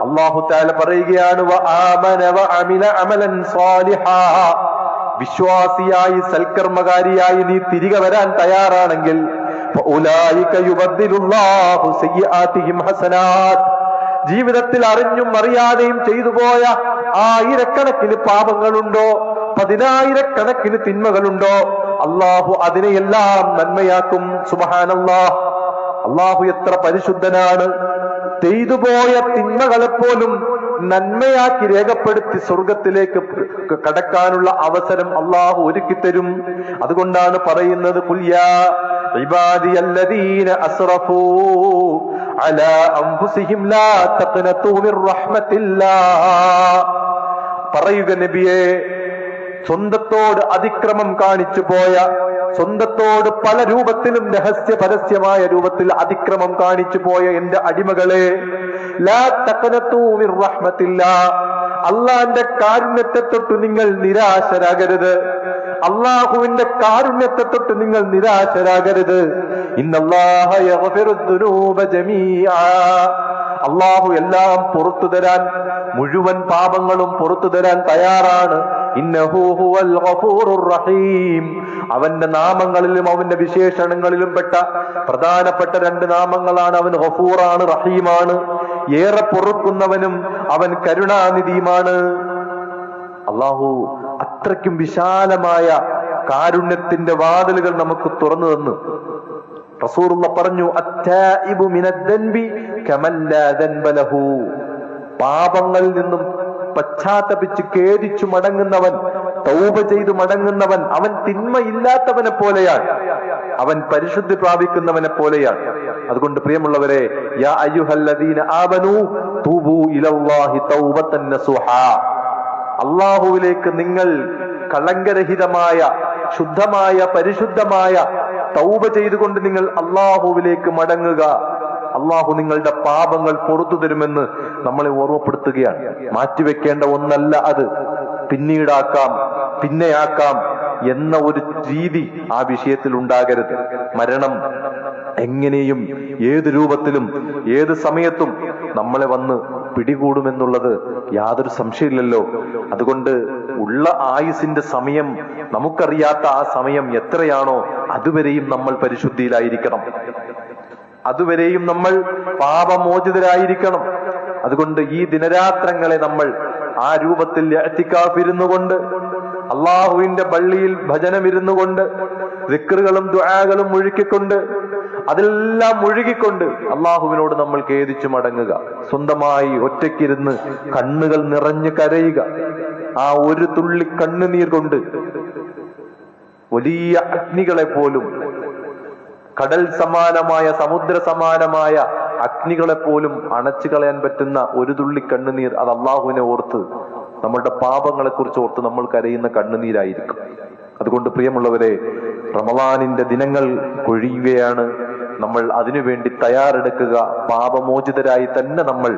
അല്ലാഹു തആല പറയുകയാണ്, വആമന വഅമില അമലൻ സാലിഹാ, വിശ്വാസിയായി സൽക്കർമ്മകാരിയായി നീ തിരികെ വരാൻ തയ്യാറാണെങ്കിൽ ഫഉലൈക യുബദ്ദിലുല്ലാഹു സയ്യിആതിഹിം ഹസനാത്ത്, ജീവിതത്തിൽ അറിഞ്ഞും അറിയാതെയും ചെയ്തു പോയ ആയിരക്കണക്കിന് പാപങ്ങളുണ്ടോ, പതിനായിരക്കണക്കിന് തിന്മകളുണ്ടോ, അള്ളാഹു അതിനെയെല്ലാം നന്മയാക്കും. സുബ്ഹാനല്ലാഹ്, അള്ളാഹു എത്ര പരിശുദ്ധനാണ്. ചെയ്തുപോയ തിന്മകളെപ്പോലും നന്മയാക്കി രേഖപ്പെടുത്തി സ്വർഗത്തിലേക്ക് കടക്കാനുള്ള അവസരം അള്ളാഹു ഒരുക്കിത്തരും. അതുകൊണ്ടാണ് പറയുന്നത്, ഖുൽ യാ ഇബാദിയല്ലദീന അസ്റഫൂ അലാ അൻഫുസിഹിം ലാ തഖ്നതൂ മിർ റഹ്മത്തില്ലാഹ്. പറയുക നബിയേ, സ്വന്തത്തോട് അതിക്രമം കാണിച്ചു പോയ, സ്വന്തത്തോട് പല രൂപത്തിലും രഹസ്യ പരസ്യമായ രൂപത്തിൽ അതിക്രമം കാണിച്ചു പോയ എന്റെ അടിമകളെ, ലാ തഖ്നതൂ മിർ റഹ്മത്തില്ലാഹ്, അള്ളാന്റെ കാരുണ്യത്തെ തൊട്ട് നിങ്ങൾ നിരാശരാകരുത്. അള്ളാഹുവിന്റെ കാരുണ്യത്തെ തൊട്ട് നിങ്ങൾ നിരാശരാകരുത്. ഇന്നല്ലാഹ യഗ്ഫിറുദ് ദുനൂബ ജമീഅ, അള്ളാഹു എല്ലാം പുറത്തു തരാൻ, മുഴുവൻ പാപങ്ങളും പുറത്തു തരാൻ തയ്യാറാണ്. ഇന്നഹു ഹുവൽ ഗഫൂറുർ റഹീം, അവന്റെ നാമങ്ങളിലും അവന്റെ വിശേഷണങ്ങളിലും പെട്ട പ്രധാനപ്പെട്ട രണ്ട് നാമങ്ങളാണ്. അവൻ ഗഫൂറാണ്, റഹീമാണ്. ഏറെ പൊറുക്കുന്നവനും അവൻ കരുണാനിധിയുമാണ്. അള്ളാഹു അത്രയ്ക്കും വിശാലമായ കാരുണ്യത്തിന്റെ വാതിലുകൾ നമുക്ക് തുറന്നു തന്നു. റസൂലുള്ളാഹി പറഞ്ഞു, അത്തായിബു മിനദ്ദൻബി കമൻ ലാ ദൻബ ലഹു, പാപങ്ങളിൽ നിന്നും പശ്ചാത്തപിച്ച് ഖേദിച്ചു മടങ്ങുന്നവൻ, തൗബ ചെയ്തു മടങ്ങുന്നവൻ, അവൻ തിന്മയില്ലാത്തവനെ പോലെയാണ്, അവൻ പരിശുദ്ധി പ്രാപിക്കുന്നവനെ പോലെയാണ്. അതുകൊണ്ട് പ്രിയമുള്ളവരെ, യാ അയ്യുഹല്ലദീന ആമനൂ തൂബൂ ഇലല്ലാഹി തൗബതൻ നസുഹാ, അല്ലാഹുവിലേക്ക് നിങ്ങൾ കളങ്കരഹിതമായ, ശുദ്ധമായ, പരിശുദ്ധമായ തൗബ ചെയ്തുകൊണ്ട് നിങ്ങൾ അല്ലാഹുവിലേക്ക് മടങ്ങുക. അള്ളാഹു നിങ്ങളുടെ പാപങ്ങൾ പുറത്തു തരുമെന്ന് നമ്മളെ ഓർമ്മപ്പെടുത്തുകയാണ്. മാറ്റിവെക്കേണ്ട ഒന്നല്ല അത്. പിന്നീടാക്കാം, പിന്നെയാക്കാം എന്ന ഒരു രീതി ആ വിഷയത്തിൽ ഉണ്ടാകരുത്. മരണം എങ്ങനെയും ഏത് രൂപത്തിലും ഏത് സമയത്തും നമ്മളെ വന്ന് പിടികൂടുമെന്നുള്ളത് യാതൊരു സംശയമില്ലല്ലോ. അതുകൊണ്ട് ഉള്ള ആയുസിന്റെ സമയം, നമുക്കറിയാത്ത ആ സമയം എത്രയാണോ അതുവരെയും നമ്മൾ പരിശുദ്ധിയിലായിരിക്കണം, അതുവരെയും നമ്മൾ പാപമോചിതരായിരിക്കണം. അതുകൊണ്ട് ഈ ദിനരാത്രങ്ങളെ നമ്മൾ ആ രൂപത്തിൽ ഇഅ്തികാഫ് ഇരുന്നുകൊണ്ട്, അള്ളാഹുവിന്റെ പള്ളിയിൽ ഭജനമിരുന്നുകൊണ്ട്, ദിക്റുകളും ദുആകളും മുഴുക്കിക്കൊണ്ട്, അതെല്ലാം മുഴുകിക്കൊണ്ട് അള്ളാഹുവിനോട് നമ്മൾ ഖേദിച്ചു മടങ്ങുക. സ്വന്തമായി ഒറ്റയ്ക്കിരുന്ന് കണ്ണുകൾ നിറഞ്ഞു കരയുക. ആ ഒരു തുള്ളി കണ്ണുനീർ കൊണ്ട് വലിയ അഗ്നികളെ പോലും, കടൽ സമാനമായ, സമുദ്ര സമാനമായ അഗ്നികളെ പോലും അണച്ചു കളയാൻ പറ്റുന്ന ഒരു തുള്ളി കണ്ണുനീർ, അത് അള്ളാഹുവിനെ ഓർത്ത്, നമ്മളുടെ പാപങ്ങളെ കുറിച്ച് ഓർത്ത് നമ്മൾ കരയുന്ന കണ്ണുനീരായിരിക്കും. അതുകൊണ്ട് പ്രിയമുള്ളവരെ, റമളാനിന്റെ ദിനങ്ങൾ കൊഴിയുകയാണ്. നമ്മൾ അതിനുവേണ്ടി തയ്യാറെടുക്കുക. പാപമോചിതരായി തന്നെ നമ്മൾ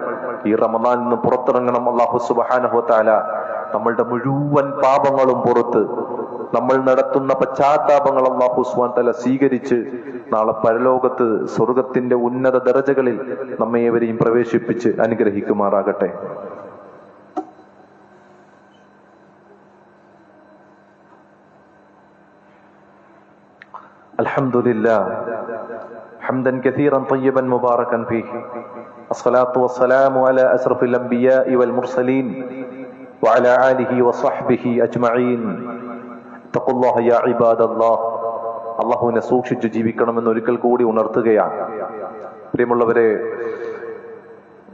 ഈ റമളാനിൽ നിന്ന് പുറത്തിറങ്ങണം. അല്ലാഹു സുബ്ഹാനഹു വ തആല നമ്മളുടെ മുഴുവൻ പാപങ്ങളും പുറത്ത്, നമ്മൾ നടത്തുന്ന പശ്ചാത്താപങ്ങൾ അല്ലാഹു സുബ്ഹാനഹു വ തആല സ്വീകരിച്ച് നാളെ പരലോകത്ത് സ്വർഗത്തിന്റെ ഉന്നത ദറജകളിൽ നമ്മേവരെയും പ്രവേശിപ്പിച്ച് അനുഗ്രഹിക്കുമാറാകട്ടെ. അൽഹംദുലില്ലാ ഹംദൻ കസീറൻ തയ്യിബൻ മുബാറകൻ ഫീഹി അസ്സലാത്തു വസ്സലാമു അലാ അസ്റഫിൽ അംബിയാഇ വൽ മുർസലീൻ വഅലാ ആലിഹി വസ്വഹ്ബിഹി അജ്മഈൻ. തഖുല്ലാഹ യാ ഇബാദല്ലാഹ്. അല്ലാഹുവിനെ സൂക്ഷിച്ചു ജീവിക്കണമെന്ന് ഒരിക്കൽ കൂടി ഉണർത്തുകയാണ്. പ്രിയമുള്ളവരെ,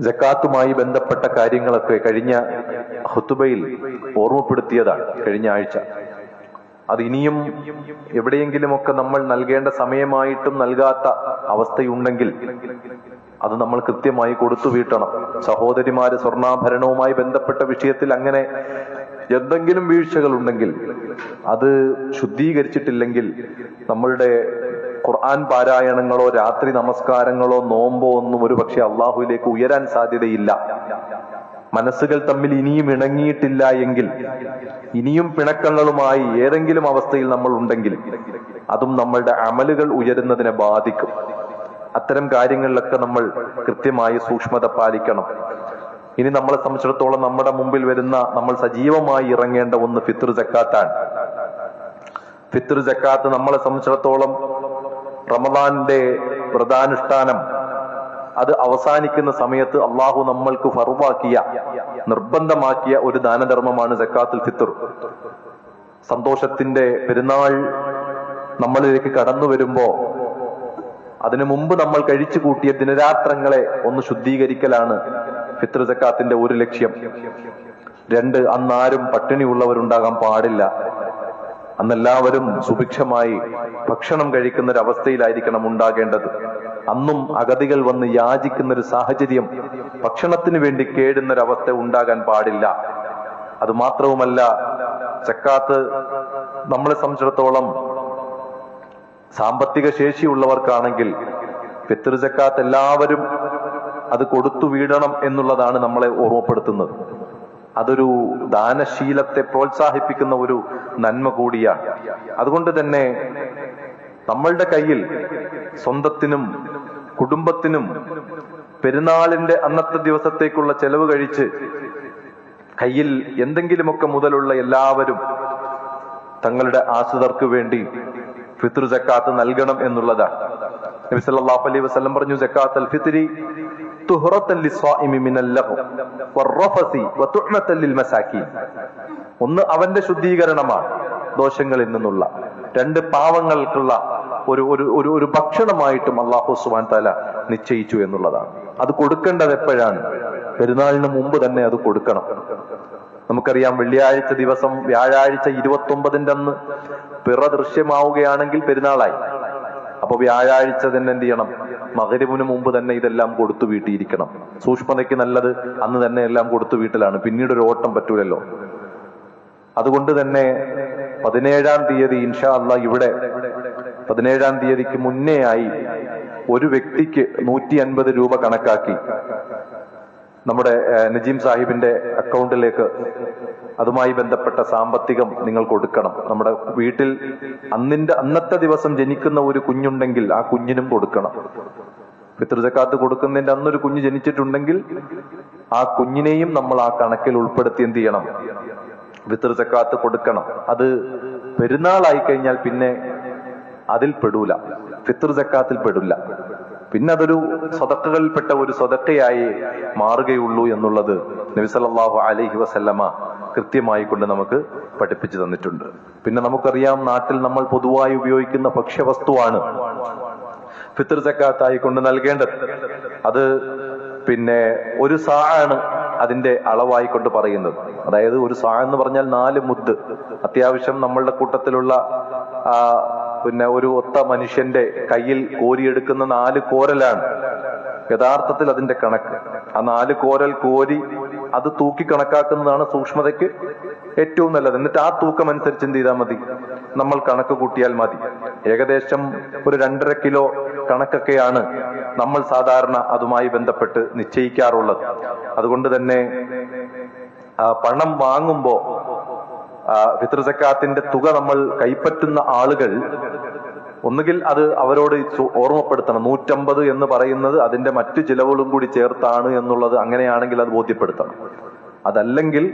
സക്കാത്തുമായി ബന്ധപ്പെട്ട കാര്യങ്ങളൊക്കെ കഴിഞ്ഞ ഖുതുബയിൽ ഓർമ്മപ്പെടുത്തിയതാണ് കഴിഞ്ഞ ആഴ്ച. അത് ഇനിയും എവിടെയെങ്കിലുമൊക്കെ നമ്മൾ നൽകേണ്ട സമയമായിട്ടും നൽകാത്ത അവസ്ഥയുണ്ടെങ്കിൽ അത് നമ്മൾ കൃത്യമായി കൊടുത്തു വീട്ടണം. സഹോദരിമാര് സ്വർണ്ണാഭരണവുമായി ബന്ധപ്പെട്ട വിഷയത്തിൽ അങ്ങനെ എന്തെങ്കിലും വീഴ്ചകൾ ഉണ്ടെങ്കിൽ, അത് ശുദ്ധീകരിച്ചിട്ടില്ലെങ്കിൽ നമ്മളുടെ ഖുർആൻ പാരായണങ്ങളോ രാത്രി നമസ്കാരങ്ങളോ നോമ്പോ ഒന്നും ഒരു പക്ഷെ അള്ളാഹുവിലേക്ക് ഉയരാൻ സാധ്യതയില്ല. മനസ്സുകൾ തമ്മിൽ ഇനിയും ഇണങ്ങിയിട്ടില്ല എങ്കിൽ, ഇനിയും പിണക്കങ്ങളുമായി ഏതെങ്കിലും അവസ്ഥയിൽ നമ്മൾ ഉണ്ടെങ്കിൽ, അതും നമ്മളുടെ അമലുകൾ ഉയരുന്നതിനെ ബാധിക്കും. അത്തരം കാര്യങ്ങളിലൊക്കെ നമ്മൾ കൃത്യമായി സൂക്ഷ്മത പാലിക്കണം. ഇനി നമ്മളെ സംബന്ധിച്ചിടത്തോളം നമ്മുടെ മുമ്പിൽ വരുന്ന, നമ്മൾ സജീവമായി ഇറങ്ങേണ്ട ഒന്ന് ഫിത്ർ സക്കാത്താണ്. ഫിത്ർ സക്കാത്ത് നമ്മളെ സംബന്ധിച്ചിടത്തോളം റമളാന്റെ വ്രതാനുഷ്ഠാനം അത് അവസാനിക്കുന്ന സമയത്ത് അള്ളാഹു നമ്മൾക്ക് ഫർവാക്കിയ, നിർബന്ധമാക്കിയ ഒരു ദാനധർമ്മമാണ് സക്കാത്തുൽ ഫിത്ർ. സന്തോഷത്തിന്റെ പെരുന്നാൾ നമ്മളിലേക്ക് കടന്നു വരുമ്പോ അതിനു മുമ്പ് നമ്മൾ കഴിച്ചു കൂട്ടിയ ദിനരാത്രങ്ങളെ ഒന്ന് ശുദ്ധീകരിക്കലാണ് ഫിത്ർ സക്കാത്തിന്റെ ഒരു ലക്ഷ്യം. 2, അന്നാരും പട്ടിണിയുള്ളവരുണ്ടാകാൻ പാടില്ല. അന്നെല്ലാവരും സുഭിക്ഷമായി ഭക്ഷണം കഴിക്കുന്ന ഒരു അവസ്ഥയിലായിരിക്കണം ഉണ്ടാകേണ്ടത്. അന്നും അഗതികൾ വന്ന് യാചിക്കുന്ന ഒരു സാഹചര്യം, ഭക്ഷണത്തിന് വേണ്ടി കേടുന്നൊരവസ്ഥ ഉണ്ടാകാൻ പാടില്ല. അത് മാത്രവുമല്ല, സക്കാത്ത് നമ്മളെ സംബന്ധിച്ചിടത്തോളം സാമ്പത്തിക ശേഷിയുള്ളവർക്കാണെങ്കിൽ ഫിത്ർ സക്കാത്ത് എല്ലാവരും അത് കൊടുത്തു വീടണം എന്നുള്ളതാണ് നമ്മളെ ഓർമ്മപ്പെടുത്തുന്നത്. അതൊരു ദാനശീലത്തെ പ്രോത്സാഹിപ്പിക്കുന്ന ഒരു നന്മ കൂടിയാണ്. അതുകൊണ്ട് തന്നെ നമ്മളുടെ കയ്യിൽ സ്വന്തത്തിനും കുടുംബത്തിനും പെരുന്നാളിന്റെ അന്നത്തെ ദിവസത്തേക്കുള്ള ചെലവ് കഴിച്ച് കയ്യിൽ എന്തെങ്കിലുമൊക്കെ മുതലുള്ള എല്ലാവരും തങ്ങളുടെ ആശ്രിതർക്ക് വേണ്ടി ഫിത്ർ സക്കാത്ത് നൽകണം എന്നുള്ളതാണ്. നബി സല്ലല്ലാഹു അലൈഹി വസല്ലം പറഞ്ഞു, സക്കാത്തുൽ ഫിത്രി തുഹ്റത്തൻ ലിസ്വാഇമി മിനൽ ലഗ്വ് വറഫസി വതുഅമതൻ ലിൽമസാകീൻ. ഒന്ന് അവന്റെ ശുദ്ധീകരണമാണ് ദോഷങ്ങളിൽ നിന്നുള്ള. 2 പാവങ്ങൾക്കുള്ള ഒരു ഭക്ഷണമായിട്ടും അല്ലാഹു സുബ്ഹാനഹു തആല നിശ്ചയിച്ചു എന്നുള്ളതാണ്. അത് കൊടുക്കേണ്ടത് എപ്പോഴാണ്? പെരുന്നാളിന് മുമ്പ് തന്നെ അത് കൊടുക്കണം. നമുക്കറിയാം, വെള്ളിയാഴ്ച ദിവസം വ്യാഴാഴ്ച 29ന്റെ അന്ന് പിറ ദൃശ്യമാവുകയാണെങ്കിൽ പെരുന്നാളായി. അപ്പൊ വ്യാഴാഴ്ച തന്നെ എന്ത് ചെയ്യണം? മഗ്‌രിബിന് മുമ്പ് തന്നെ ഇതെല്ലാം കൊടുത്തു വീട്ടിയിരിക്കണം. സൂക്ഷ്മതയ്ക്ക് നല്ലത് അന്ന് തന്നെ എല്ലാം കൊടുത്തു വീട്ടലാണ്. പിന്നീട് ഒരു ഓട്ടം പറ്റൂലല്ലോ. അതുകൊണ്ട് തന്നെ 17-ാം തീയതി ഇൻഷാ അല്ലാഹ് ഇവിടെ 17-ാം തീയതിക്ക് മുന്നേ ആയി ഒരു വ്യക്തിക്ക് 150 രൂപ കണക്കാക്കി നമ്മുടെ നജീം സാഹിബിന്റെ അക്കൗണ്ടിലേക്ക് അതുമായി ബന്ധപ്പെട്ട സാമ്പത്തികം നിങ്ങൾ കൊടുക്കണം. നമ്മുടെ വീട്ടിൽ അന്നത്തെ ദിവസം ജനിക്കുന്ന ഒരു കുഞ്ഞുണ്ടെങ്കിൽ ആ കുഞ്ഞിനും കൊടുക്കണം. ഫിത്ർ സക്കാത്ത് കൊടുക്കുന്നതിന്റെ അന്നൊരു കുഞ്ഞ് ജനിച്ചിട്ടുണ്ടെങ്കിൽ ആ കുഞ്ഞിനെയും നമ്മൾ ആ കണക്കിൽ ഉൾപ്പെടുത്തി എന്ത് ചെയ്യണം? ഫിത്ർ സക്കാത്ത് കൊടുക്കണം. അത് പെരുന്നാളായി കഴിഞ്ഞാൽ പിന്നെ അതിൽ പെടൂല, ഫിത്ർ സക്കാത്തിൽ പെടില്ല. പിന്നെ അതൊരു സദഖകളിൽപ്പെട്ട ഒരു സദഖയായി മാറുകയുള്ളൂ എന്നുള്ളത് നബി സല്ലല്ലാഹു അലൈഹി വസല്ലമ കൃത്യമായി കൊണ്ട് നമുക്ക് പഠിപ്പിച്ചു തന്നിട്ടുണ്ട്. പിന്നെ നമുക്കറിയാം, നാട്ടിൽ നമ്മൾ പൊതുവായി ഉപയോഗിക്കുന്ന ഭക്ഷ്യവസ്തുവാണ് ഫിത്ർ സക്കാത്തായി കൊണ്ട് നൽകേണ്ടത്. അത് പിന്നെ ഒരു സാ ആണ് അതിന്റെ അളവായി കൊണ്ട് പറയുന്നത്. അതായത് ഒരു സാ എന്ന് പറഞ്ഞാൽ 4 മുദ്ദ്. അത്യാവശ്യം നമ്മളുടെ കൂട്ടത്തിലുള്ള പിന്നെ ഒരു ഒത്ത മനുഷ്യന്റെ കയ്യിൽ കോരിയെടുക്കുന്ന 4 കോരലാണ് യഥാർത്ഥത്തിൽ അതിന്റെ കണക്ക്. ആ 4 കോരൽ കോരി അത് തൂക്കി കണക്കാക്കുന്നതാണ് സൂക്ഷ്മതയ്ക്ക് ഏറ്റവും നല്ലത്. എന്നിട്ട് ആ തൂക്കം അനുസരിച്ച് എന്ത് ചെയ്താൽ മതി, നമ്മൾ കണക്ക് കൂട്ടിയാൽ മതി. ഏകദേശം ഒരു 2.5 കിലോ കണക്കൊക്കെയാണ് നമ്മൾ സാധാരണ അതുമായി ബന്ധപ്പെട്ട് നിശ്ചയിക്കാറുള്ളത്. അതുകൊണ്ട് തന്നെ പണം വാങ്ങുമ്പോ ഫിത്ർ സക്കാത്തിന്റെ തുക നമ്മൾ കൈപ്പറ്റുന്ന ആളുകൾ ഒന്നുകിൽ അത് അവരോട് ഓർമ്മപ്പെടുത്തണം. 150 എന്ന് പറയുന്നത് അതിന്റെ മറ്റു ചിലവുകളും കൂടി ചേർത്താണ് എന്നുള്ളത് അങ്ങനെയാണെങ്കിൽ അത് ബോധ്യപ്പെടുത്തണം. അതല്ലെങ്കിൽ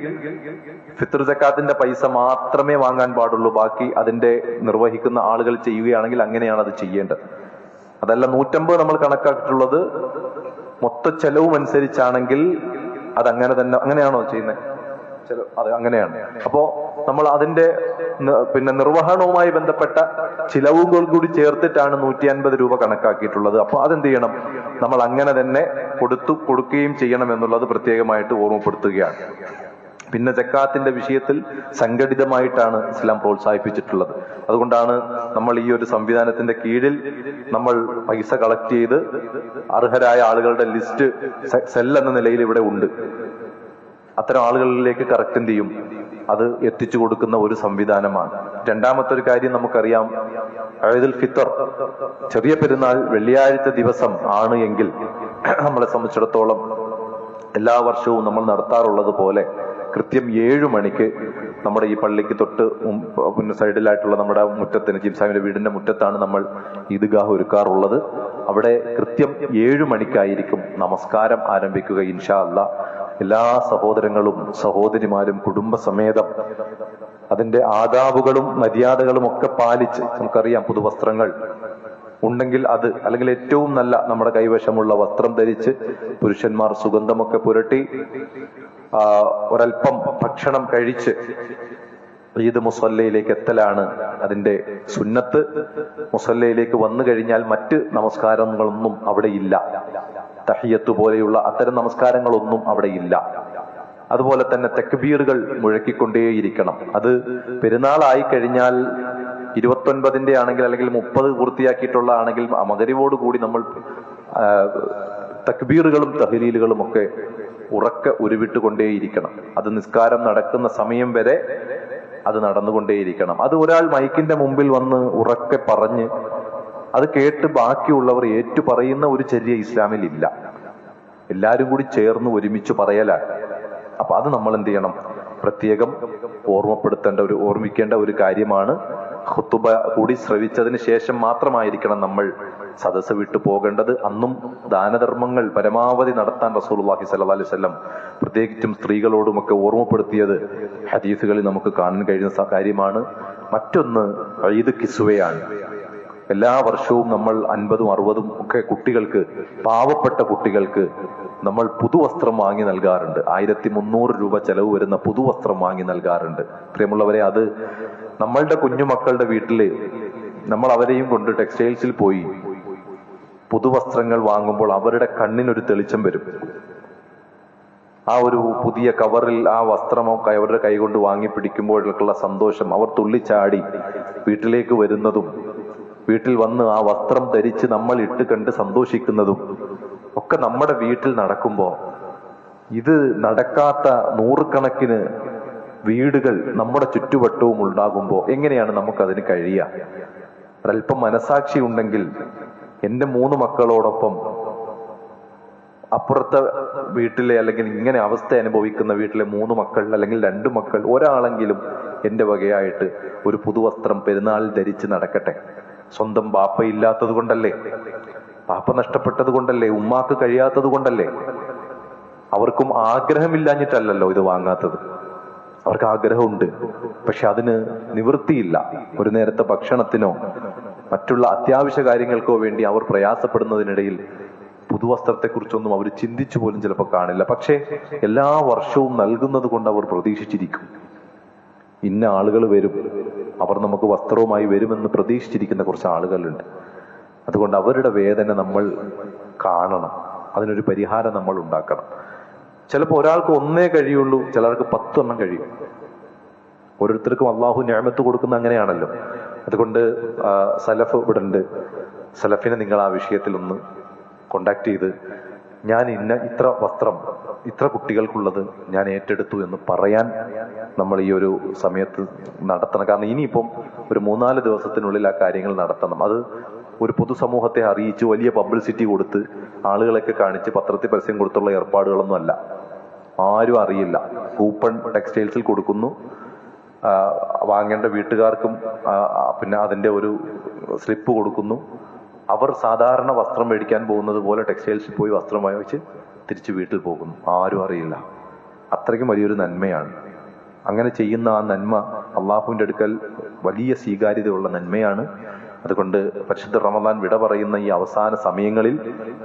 ഫിത്ർ സക്കാത്തിന്റെ പൈസ മാത്രമേ വാങ്ങാൻ പാടുള്ളൂ, ബാക്കി അതിന്റെ നിർവഹിക്കുന്ന ആളുകൾ ചെയ്യുകയാണെങ്കിൽ അങ്ങനെയാണ് അത് ചെയ്യേണ്ടത്. അതല്ല 150 നമ്മൾ കണക്കാക്കിയിട്ടുള്ളത് മൊത്ത ചെലവും അനുസരിച്ചാണെങ്കിൽ അത് അങ്ങനെ തന്നെ, അങ്ങനെയാണോ ചെയ്യുന്നത്? അത് അങ്ങനെയാണ്. അപ്പോ നമ്മൾ അതിന്റെ പിന്നെ നിർവഹണവുമായി ബന്ധപ്പെട്ട ചിലവുകൾ കൂടി ചേർത്തിട്ടാണ് 150 രൂപ കണക്കാക്കിയിട്ടുള്ളത്. അപ്പൊ അതെന്ത് ചെയ്യണം, നമ്മൾ അങ്ങനെ തന്നെ കൊടുക്കുകയും ചെയ്യണം എന്നുള്ളത് പ്രത്യേകമായിട്ട് ഓർമ്മപ്പെടുത്തുകയാണ്. പിന്നെ സക്കാത്തിന്റെ വിഷയത്തിൽ സംഘടിതമായിട്ടാണ് ഇസ്ലാം പ്രോത്സാഹിപ്പിച്ചിട്ടുള്ളത്. അതുകൊണ്ടാണ് നമ്മൾ ഈ ഒരു സംവിധാനത്തിന്റെ കീഴിൽ നമ്മൾ പൈസ കളക്ട് ചെയ്ത് അർഹരായ ആളുകളുടെ ലിസ്റ്റ് സെൽ എന്ന നിലയിൽ ഇവിടെ ഉണ്ട്. അത്തരം ആളുകളിലേക്ക് കറക്റ്റ് എന്ത് ചെയ്യും, അത് എത്തിച്ചു കൊടുക്കുന്ന ഒരു സംവിധാനമാണ്. രണ്ടാമത്തെ ഒരു കാര്യം നമുക്കറിയാം, ഈദുൽ ഫിത്തർ ചെറിയ പെരുന്നാൾ വെള്ളിയാഴ്ച ദിവസം ആണ് എങ്കിൽ നമ്മളെ സംബന്ധിച്ചിടത്തോളം എല്ലാ വർഷവും നമ്മൾ നടത്താറുള്ളത് പോലെ കൃത്യം 7 മണിക്ക് നമ്മുടെ ഈ പള്ളിക്ക് തൊട്ട് പിന്നെ സൈഡിലായിട്ടുള്ള നമ്മുടെ മുറ്റത്തിന്, ജിംസാമിന്റെ വീടിന്റെ മുറ്റത്താണ് നമ്മൾ ഈദ്ഗാഹ് ഒരുക്കാറുള്ളത്. അവിടെ കൃത്യം 7 മണിക്കായിരിക്കും നമസ്കാരം ആരംഭിക്കുക ഇൻഷാ അല്ലാഹ്. എല്ലാ സഹോദരങ്ങളും സഹോദരിമാരും കുടുംബസമേതം അതിന്റെ ആദാബുകളും മര്യാദകളും ഒക്കെ പാലിച്ച്, നമുക്കറിയാം പുതുവസ്ത്രങ്ങൾ ഉണ്ടെങ്കിൽ അത്, അല്ലെങ്കിൽ ഏറ്റവും നല്ല നമ്മുടെ കൈവശമുള്ള വസ്ത്രം ധരിച്ച് പുരുഷന്മാർ സുഗന്ധമൊക്കെ പുരട്ടി ഒരൽപ്പം ഭക്ഷണം കഴിച്ച് ഈദ് മുസല്ലയിലേക്ക് എത്തലാണ് അതിന്റെ സുന്നത്ത്. മുസല്ലയിലേക്ക് വന്നു കഴിഞ്ഞാൽ മറ്റ് നമസ്കാരങ്ങളൊന്നും അവിടെ ഇല്ല. തഹിയ്യത്ത് പോലെയുള്ള അത്തരം നമസ്കാരങ്ങളൊന്നും അവിടെ ഇല്ല. അതുപോലെ തന്നെ തക്ബീറുകൾ മുഴക്കിക്കൊണ്ടേയിരിക്കണം. അത് പെരുന്നാളായി കഴിഞ്ഞാൽ 29ന്റെ ആണെങ്കിൽ, അല്ലെങ്കിൽ 30 പൂർത്തിയാക്കിയിട്ടുള്ള ആണെങ്കിൽ മഗ്‌രിബോട് കൂടി നമ്മൾ തക്ബീറുകളും തഹ്ലീലുകളും ഒക്കെ ഉറക്കെ ഉരുവിട്ടുകൊണ്ടേയിരിക്കണം. അത് നിസ്കാരം നടക്കുന്ന സമയം വരെ അത് നടന്നുകൊണ്ടേയിരിക്കണം. അത് ഒരാൾ മൈക്കിന്റെ മുമ്പിൽ വന്ന് ഉറക്കെ പറഞ്ഞ് അത് കേട്ട് ബാക്കിയുള്ളവർ ഏറ്റു പറയുന്ന ഒരു ചര്യ ഇസ്ലാമിൽ ഇല്ല. എല്ലാരും കൂടി ചേർന്ന് ഒരുമിച്ച് പറയലാണ്. അപ്പൊ അത് നമ്മൾ എന്ത് ചെയ്യണം, പ്രത്യേകം ഓർമ്മിക്കേണ്ട ഒരു കാര്യമാണ്. ഖുതുബ കൂടി ശ്രവിച്ചതിന് ശേഷം മാത്രമായിരിക്കണം നമ്മൾ സദസ്സ് വിട്ടു പോകേണ്ടത്. അന്നും ദാനധർമ്മങ്ങൾ പരമാവധി നടത്താൻ റസൂലുള്ളാഹി സ്വല്ലല്ലാഹി അലൈഹി വസല്ലം പ്രത്യേകിച്ചും സ്ത്രീകളോടുമൊക്കെ ഓർമ്മപ്പെടുത്തിയത് ഹദീസുകളിൽ നമുക്ക് കാണാൻ കഴിയുന്ന കാര്യമാണ്. മറ്റൊന്ന് ഈദ് കിസ്വയാണ്. എല്ലാ വർഷവും നമ്മൾ 50ഉം 60ഉം ഒക്കെ കുട്ടികൾക്ക്, പാവപ്പെട്ട കുട്ടികൾക്ക് നമ്മൾ പുതുവസ്ത്രം വാങ്ങി നൽകാറുണ്ട്. 1300 രൂപ ചെലവ് വരുന്ന പുതുവസ്ത്രം വാങ്ങി നൽകാറുണ്ട്. പ്രിയമുള്ളവരെ, അത് നമ്മളുടെ കുഞ്ഞുമക്കളുടെ വീട്ടില് നമ്മൾ അവരെയും കൊണ്ട് ടെക്സ്റ്റൈൽസിൽ പോയി പുതുവസ്ത്രങ്ങൾ വാങ്ങുമ്പോൾ അവരുടെ കണ്ണിനൊരു തെളിച്ചം വരും. ആ ഒരു പുതിയ കവറിൽ ആ വസ്ത്രമോ അവരുടെ കൈകൊണ്ട് വാങ്ങി പിടിക്കുമ്പോഴുള്ള സന്തോഷം, അവർ തുള്ളിച്ചാടി വീട്ടിലേക്ക് വരുന്നതും വീട്ടിൽ വന്ന് ആ വസ്ത്രം ധരിച്ച് നമ്മൾ ഇട്ട് കണ്ട് സന്തോഷിക്കുന്നതും ഒക്കെ നമ്മുടെ വീട്ടിൽ നടക്കുമ്പോൾ, ഇത് നടക്കാത്ത 100 കണക്കിന് വീടുകൾ നമ്മുടെ ചുറ്റുവട്ടവും ഉണ്ടാകുമ്പോൾ എങ്ങനെയാണ് നമുക്കതിന് കഴിയുക? ഒരല്പം മനസാക്ഷി ഉണ്ടെങ്കിൽ എൻ്റെ 3 മക്കളോടൊപ്പം അപ്പുറത്തെ വീട്ടിലെ, അല്ലെങ്കിൽ ഇങ്ങനെ അവസ്ഥ അനുഭവിക്കുന്ന വീട്ടിലെ 3 മക്കൾ അല്ലെങ്കിൽ 2 മക്കൾ, ഒരാളെങ്കിലും എൻ്റെ വകയായിട്ട് ഒരു പുതുവസ്ത്രം പെരുന്നാളിൽ ധരിച്ച് നടക്കട്ടെ. സ്വന്തം ബാപ്പയില്ലാത്തത് കൊണ്ടല്ലേ, ബാപ്പ നഷ്ടപ്പെട്ടത് കൊണ്ടല്ലേ, ഉമ്മാക്ക് കഴിയാത്തത് കൊണ്ടല്ലേ. അവർക്കും ആഗ്രഹമില്ലാഞ്ഞിട്ടല്ലല്ലോ ഇത് വാങ്ങാത്തത്. അവർക്ക് ആഗ്രഹമുണ്ട്, പക്ഷെ അതിന് നിവൃത്തിയില്ല. ഒരു നേരത്തെ ഭക്ഷണത്തിനോ മറ്റുള്ള അത്യാവശ്യ കാര്യങ്ങൾക്കോ വേണ്ടി അവർ പ്രയാസപ്പെടുന്നതിനിടയിൽ പുതുവസ്ത്രത്തെക്കുറിച്ചൊന്നും അവർ ചിന്തിച്ചു പോലും ചിലപ്പോൾ കാണില്ല. പക്ഷേ എല്ലാ വർഷവും നൽകുന്നത് കൊണ്ട് അവർ പ്രതീക്ഷിച്ചിരിക്കും, ഇന്ന ആളുകൾ വരും, അവർ നമുക്ക് വസ്ത്രവുമായി വരുമെന്ന് പ്രതീക്ഷിച്ചിരിക്കുന്ന കുറച്ച് ആളുകളുണ്ട്. അതുകൊണ്ട് അവരുടെ വേദന നമ്മൾ കാണണം, അതിനൊരു പരിഹാരം നമ്മൾ ഉണ്ടാക്കണം. ചിലപ്പോൾ ഒരാൾക്ക് ഒന്നേ കഴിയുള്ളൂ, ചിലർക്ക് 10 എണ്ണം കഴിയും. ഓരോരുത്തർക്കും അള്ളാഹു നിഅമത്ത് കൊടുക്കുന്ന അങ്ങനെയാണല്ലോ. അതുകൊണ്ട് സലഫ് ഇവിടെ ഉണ്ട്, സലഫിനെ നിങ്ങൾ ആ വിഷയത്തിൽ ഒന്ന് കോണ്ടാക്ട് ചെയ്ത് ഞാൻ ഇത്ര വസ്ത്രം ഇത്ര കുട്ടികൾക്കുള്ളത് ഞാൻ ഏറ്റെടുത്തു എന്ന് പറയാൻ നമ്മൾ ഈ ഒരു സമയത്ത് നടത്തണം. കാരണം ഇനിയിപ്പം ഒരു 3-4 ദിവസത്തിനുള്ളിൽ ആ കാര്യങ്ങൾ നടത്തണം. അത് ഒരു പൊതുസമൂഹത്തെ അറിയിച്ച് വലിയ പബ്ലിസിറ്റി കൊടുത്ത് ആളുകളൊക്കെ കാണിച്ച് പത്രത്തിൽ പരസ്യം കൊടുത്തുള്ള ഏർപ്പാടുകളൊന്നും അല്ല. ആരും അറിയില്ല. കൂപ്പൺ ടെക്സ്റ്റൈൽസിൽ കൊടുക്കുന്നു, വാങ്ങേണ്ട വീട്ടുകാർക്കും പിന്നെ അതിൻ്റെ ഒരു സ്ലിപ്പ് കൊടുക്കുന്നു. അവർ സാധാരണ വസ്ത്രം മേടിക്കാൻ പോകുന്നത് പോലെ ടെക്സ്റ്റൈൽസിൽ പോയി വസ്ത്രം വാങ്ങിച്ച് തിരിച്ച് വീട്ടിൽ പോകുന്നു. ആരും അറിയില്ല. അത്രയ്ക്കും വലിയൊരു നന്മയാണ്. അങ്ങനെ ചെയ്യുന്ന ആ നന്മ അള്ളാഹുവിൻ്റെ അടുക്കൽ വലിയ സ്വീകാര്യതയുള്ള നന്മയാണ്. അതുകൊണ്ട് പരിശുദ്ധ റമദാൻ വിട പറയുന്ന ഈ അവസാന സമയങ്ങളിൽ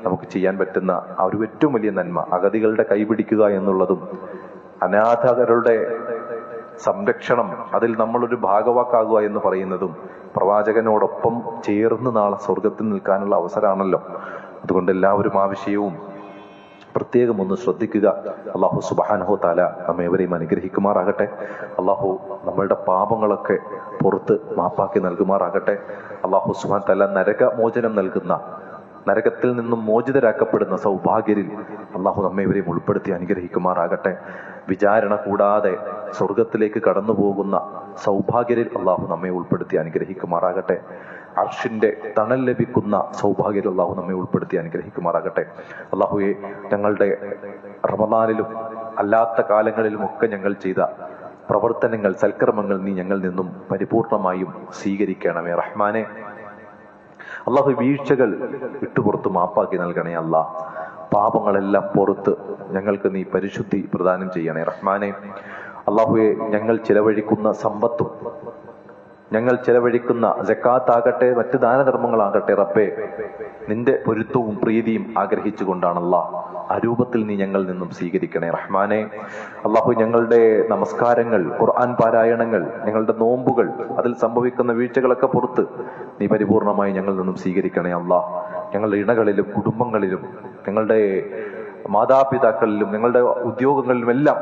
നമുക്ക് ചെയ്യാൻ പറ്റുന്ന ആ ഒരു ഏറ്റവും വലിയ നന്മ അഗതികളുടെ കൈപിടിക്കുക എന്നുള്ളതും അനാഥകളുടെ സംരക്ഷണം, അതിൽ നമ്മളൊരു ഭാഗവാക്കാകുക എന്ന് പറയുന്നതും പ്രവാചകനോടൊപ്പം ചേർന്ന് നാളെ സ്വർഗത്തിൽ നിൽക്കാനുള്ള അവസരമാണല്ലോ. അതുകൊണ്ട് എല്ലാവരും ആ വിഷയവും പ്രത്യേകം ഒന്ന് ശ്രദ്ധിക്കുക. അള്ളാഹു സുബ്ഹാനഹു തആല നമ്മേവരെയും അനുഗ്രഹിക്കുമാറാകട്ടെ. അള്ളാഹു നമ്മളുടെ പാപങ്ങളൊക്കെ പുറത്ത് മാപ്പാക്കി നൽകുമാറാകട്ടെ. അള്ളാഹു സുബ്ഹാനഹു തആല നരകമോചനം നൽകുന്ന, നരകത്തിൽ നിന്നും മോചിതരാക്കപ്പെടുന്ന സൗഭാഗ്യരിൽ അള്ളാഹു നമ്മേവരെയും ഉൾപ്പെടുത്തി അനുഗ്രഹിക്കുമാറാകട്ടെ. വിചാരണ കൂടാതെ സ്വർഗത്തിലേക്ക് കടന്നു പോകുന്ന സൗഭാഗ്യരിൽ അള്ളാഹു നമ്മെ ഉൾപ്പെടുത്തി അനുഗ്രഹിക്കുമാറാകട്ടെ. അർഷിന്റെ തണൽ ലഭിക്കുന്ന സൗഭാഗ്യരിൽ അള്ളാഹു നമ്മെ ഉൾപ്പെടുത്തി അനുഗ്രഹിക്കുമാറാകട്ടെ. അള്ളാഹുവെ, ഞങ്ങളുടെ റമദാനിലും അല്ലാത്ത കാലങ്ങളിലുമൊക്കെ ഞങ്ങൾ ചെയ്ത പ്രവർത്തനങ്ങൾ, സൽക്കർമ്മങ്ങൾ നീ ഞങ്ങളിൽ നിന്നും പരിപൂർണമായും സ്വീകരിക്കണമേ റഹ്മാനെ. അള്ളാഹു വീഴ്ചകൾ വിട്ടുപുറത്ത് മാപ്പാക്കി നൽകണേ അല്ലാ. പാപങ്ങളെല്ലാം പുറത്ത് ഞങ്ങൾക്ക് നീ പരിശുദ്ധി പ്രദാനം ചെയ്യണേ റഹ്മാനെ. അള്ളാഹുവെ, ഞങ്ങൾ ചിലവഴിക്കുന്ന സമ്പത്തും ഞങ്ങൾ ചിലവഴിക്കുന്ന സക്കാത്താകട്ടെ മറ്റ് ദാനധർമ്മങ്ങളാകട്ടെ റബ്ബേ, നിന്റെ പൊരുത്തവും പ്രീതിയും ആഗ്രഹിച്ചുകൊണ്ടാണല്ലാ. ആ രൂപത്തിൽ നീ ഞങ്ങളിൽ നിന്നും സ്വീകരിക്കണേ റഹ്മാനെ. അള്ളാഹു, ഞങ്ങളുടെ നമസ്കാരങ്ങൾ, ഖുർആൻ പാരായണങ്ങൾ, ഞങ്ങളുടെ നോമ്പുകൾ, അതിൽ സംഭവിക്കുന്ന വീഴ്ചകളൊക്കെ പുറത്ത് നീ പരിപൂർണമായി ഞങ്ങളിൽ നിന്നും സ്വീകരിക്കണേ അല്ലാ. ഞങ്ങളുടെ ഇണകളിലും കുടുംബങ്ങളിലും ഞങ്ങളുടെ മാതാപിതാക്കളിലും ഞങ്ങളുടെ ഉദ്യോഗങ്ങളിലും എല്ലാം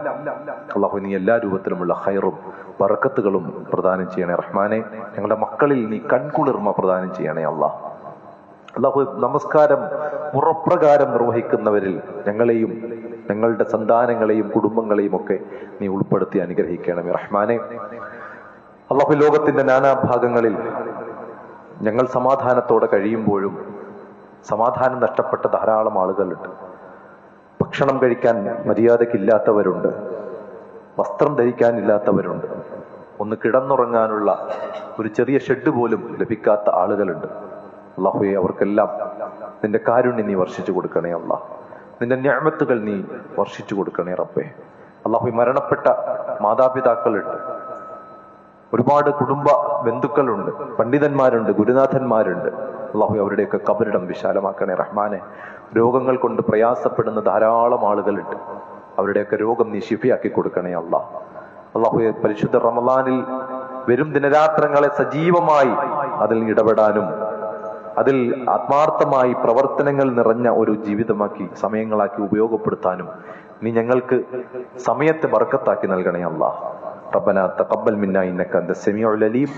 അള്ളാഹു നീ എല്ലാ രൂപത്തിലുമുള്ള ഖൈറും ബറക്കത്തുകളും പ്രദാനം ചെയ്യണേ റഹ്മാനെ. ഞങ്ങളുടെ മക്കളിൽ നീ കൺകുളിർമ പ്രദാനം ചെയ്യണേ അല്ലാഹ്. അള്ളാഹു, നമസ്കാരം മുറപ്രകാരം നിർവഹിക്കുന്നവരിൽ ഞങ്ങളെയും ഞങ്ങളുടെ സന്താനങ്ങളെയും കുടുംബങ്ങളെയും ഒക്കെ നീ ഉൾപ്പെടുത്തി അനുഗ്രഹിക്കണമേ റഹ്മാനെ. അള്ളാഹു, ലോകത്തിന്റെ നാനാഭാഗങ്ങളിൽ ഞങ്ങൾ സമാധാനത്തോടെ കഴിയുമ്പോഴും സമാധാനം നഷ്ടപ്പെട്ട ധാരാളം ആളുകളുണ്ട്. ഭക്ഷണം കഴിക്കാൻ മര്യാദക്കില്ലാത്തവരുണ്ട്, വസ്ത്രം ധരിക്കാനില്ലാത്തവരുണ്ട്, ഒന്ന് കിടന്നുറങ്ങാനുള്ള ഒരു ചെറിയ ഷെഡ് പോലും ലഭിക്കാത്ത ആളുകളുണ്ട്. അള്ളാഹുവെ, അവർക്കെല്ലാം നിന്റെ കാരുണ്യം നീ വർഷിച്ചു കൊടുക്കണേ അല്ലാഹ്. നിന്റെ നിഅമത്തുകൾ നീ വർഷിച്ചു കൊടുക്കണേ റബ്ബേ. അള്ളാഹു, മരണപ്പെട്ട മാതാപിതാക്കളുണ്ട്, ഒരുപാട് കുടുംബ ബന്ധുക്കളുണ്ട്, പണ്ഡിതന്മാരുണ്ട്, ഗുരുനാഥന്മാരുണ്ട്. അള്ളാഹു, അവരുടെയൊക്കെ ഖബറിടം വിശാലമാക്കണേ റഹ്മാനെ. രോഗങ്ങൾ കൊണ്ട് പ്രയാസപ്പെടുന്ന ധാരാളം ആളുകളുണ്ട്, അവരുടെയൊക്കെ രോഗം നീ ശിഫയാക്കി കൊടുക്കണേ അല്ലാഹ്. അള്ളാഹു, പരിശുദ്ധ റമദാനിൽ വരും ദിനരാത്രങ്ങളെ സജീവമായി അതിൽ ഇടപെടാനും അതിൽ ആത്മാർത്ഥമായി പ്രവർത്തനങ്ങൾ നിറഞ്ഞ ഒരു ജീവിതമാക്കി, സമയങ്ങളാക്കി ഉപയോഗപ്പെടുത്താനും നീ ഞങ്ങൾക്ക് സമയത്തെ ബർക്കത്താക്കി നൽകണേ അല്ലാഹ്. ربنا تقبل منا إنك أنت السميع العليم.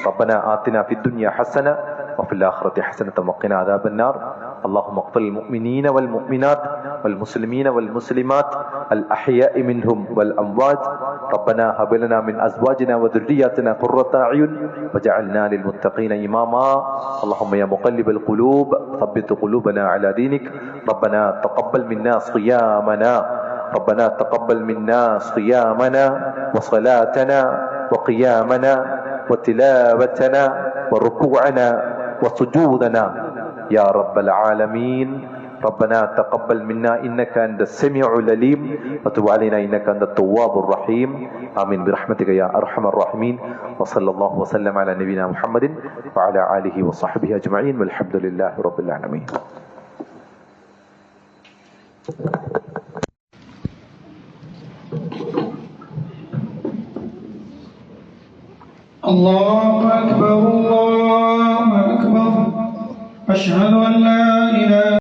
ربنا آتنا في الدنيا حسنة وفي الآخرة حسنة وقنا عذاب النار. اللهم اغفر المؤمنين والمؤمنات والمسلمين والمسلمات الأحياء منهم والأموات. ربنا هب لنا من أزواجنا وذرياتنا قرة أعين واجعلنا للمتقين إماما. اللهم يا مقلب القلوب ثبت قلوبنا على دينك. ربنا تقبل منا صيامنا ربنا تقبل منا صيامنا وصلاتنا وقيامنا وتلاوتنا وركوعنا وسجودنا يا رب العالمين. ربنا تقبل منا إنك أنت السميع العليم وتب علينا إنك أنت التواب الرحيم. آمين برحمتك يا أرحم الراحمين. وصلى الله وسلم على نبينا محمد وعلى آله وصحبه أجمعين والحمد لله رب العالمين. الله أكبر الله أكبر أشهد أن لا إله